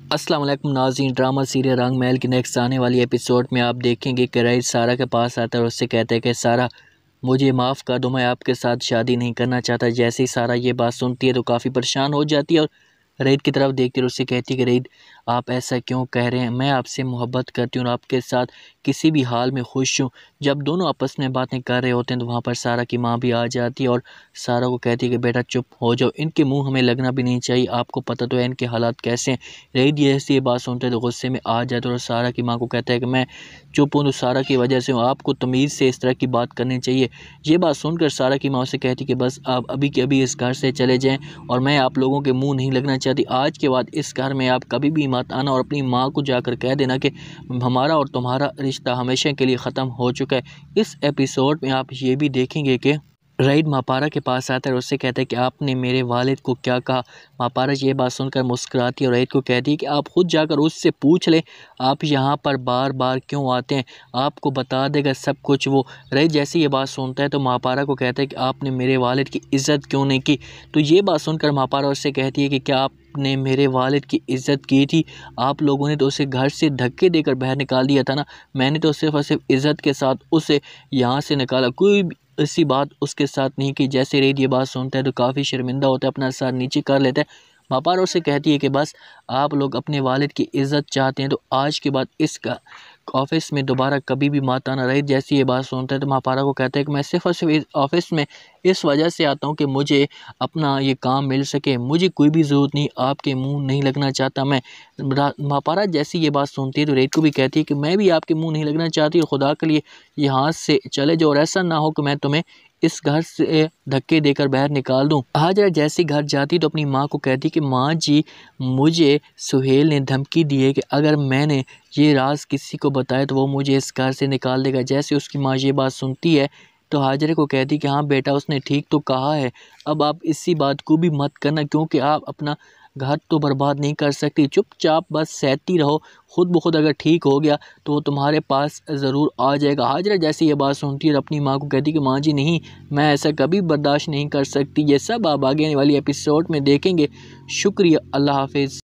अस्सलाम वालेकुम नाज़रीन। ड्रामा सीरियल रंग महल की नेक्स्ट आने वाली एपिसोड में आप देखेंगे कि राइड सारा के पास आता है और उससे कहता है कि सारा मुझे माफ़ कर दो, मैं आपके साथ शादी नहीं करना चाहता। जैसे ही सारा ये बात सुनती है तो काफ़ी परेशान हो जाती है और रईद की तरफ देखती है और उससे कहती है कि रईद आप ऐसा क्यों कह रहे हैं, मैं आपसे मोहब्बत करती हूँ और आपके साथ किसी भी हाल में खुश हूँ। जब दोनों आपस में बातें कर रहे होते हैं तो वहाँ पर सारा की माँ भी आ जाती है और सारा को कहती है कि बेटा चुप हो जाओ, इनके मुंह हमें लगना भी नहीं चाहिए, आपको पता तो है इनके हालात कैसे हैं। रईद जैसे ये बात सुनते हैं तो गुस्से में आ जाते हैं और सारा की माँ को कहता है कि मैं चुप हूँ तो सारा की वजह से आपको तमीज़ से इस तरह की बात करनी चाहिए। ये बात सुनकर सारा की माँ से कहती कि बस आप अभी के अभी इस घर से चले जाएं और मैं आप लोगों के मुंह नहीं लगना चाहती। आज के बाद इस घर में आप कभी भी मत आना और अपनी माँ को जाकर कह देना कि हमारा और तुम्हारा रिश्ता हमेशा के लिए ख़त्म हो चुका है। इस एपिसोड में आप ये भी देखेंगे कि रईद मापारा के पास आता है और उससे कहता है कि आपने मेरे वालिद को क्या कहा। मापारा ये बात सुनकर मुस्कुराती है और रईद को कहती है कि आप खुद जाकर उससे पूछ लें, आप यहाँ पर बार बार क्यों आते हैं, आपको बता देगा सब कुछ वो। रईद जैसे ये बात सुनता है तो मापारा को कहता है कि आपने मेरे वालिद की इज़्ज़त क्यों नहीं की। तो ये बात सुनकर मापारा उससे कहती है कि क्या आपने मेरे वालिद की इज़्ज़त की थी, आप लोगों ने तो उसे घर से धक्के देकर बाहर निकाल दिया था ना, मैंने तो सिर्फ़ और सिर्फ इज़्ज़त के साथ उसे यहाँ से निकाला, कोई ऐसी बात उसके साथ नहीं की। जैसे रईद ये बात सुनता है तो काफ़ी शर्मिंदा होता है, अपना सर नीचे कर लेता है। मापारा उससे कहती है कि बस आप लोग अपने वालिद की इज़्ज़त चाहते हैं तो आज के बाद इसका ऑफिस में दोबारा कभी भी मत आना। रईद जैसे ये बात सुनता है तो मापारा को कहता है कि मैं सिर्फ़ और सिर्फ इस ऑफिस में इस वजह से आता हूँ कि मुझे अपना ये काम मिल सके, मुझे कोई भी ज़रूरत नहीं, आपके मुंह नहीं लगना चाहता मैं। मापारा जैसी ये बात सुनती है तो रईद को भी कहती है कि मैं भी आपके मुंह नहीं लगना चाहती और खुदा के लिए यहाँ से चले जाओ और ऐसा ना हो कि मैं तुम्हें इस घर से धक्के देकर बाहर निकाल दूं। हाजरा जैसी घर जाती तो अपनी माँ को कहती कि माँ जी, मुझे सुहेल ने धमकी दी है कि अगर मैंने ये राज किसी को बताया तो वो मुझे इस घर से निकाल देगा। जैसे उसकी माँ ये बात सुनती है तो हाजरे को कहती कि हाँ बेटा, उसने ठीक तो कहा है, अब आप इसी बात को भी मत करना क्योंकि आप अपना घर तो बर्बाद नहीं कर सकती। चुपचाप बस सहती रहो, खुद ब खुद अगर ठीक हो गया तो वो तुम्हारे पास ज़रूर आ जाएगा। हाजरा जैसे ये बात सुनती है और अपनी माँ को कहती कि माँ जी नहीं, मैं ऐसा कभी बर्दाश्त नहीं कर सकती। ये सब आप आगे आने वाली एपिसोड में देखेंगे। शुक्रिया, अल्लाह हाफिज़।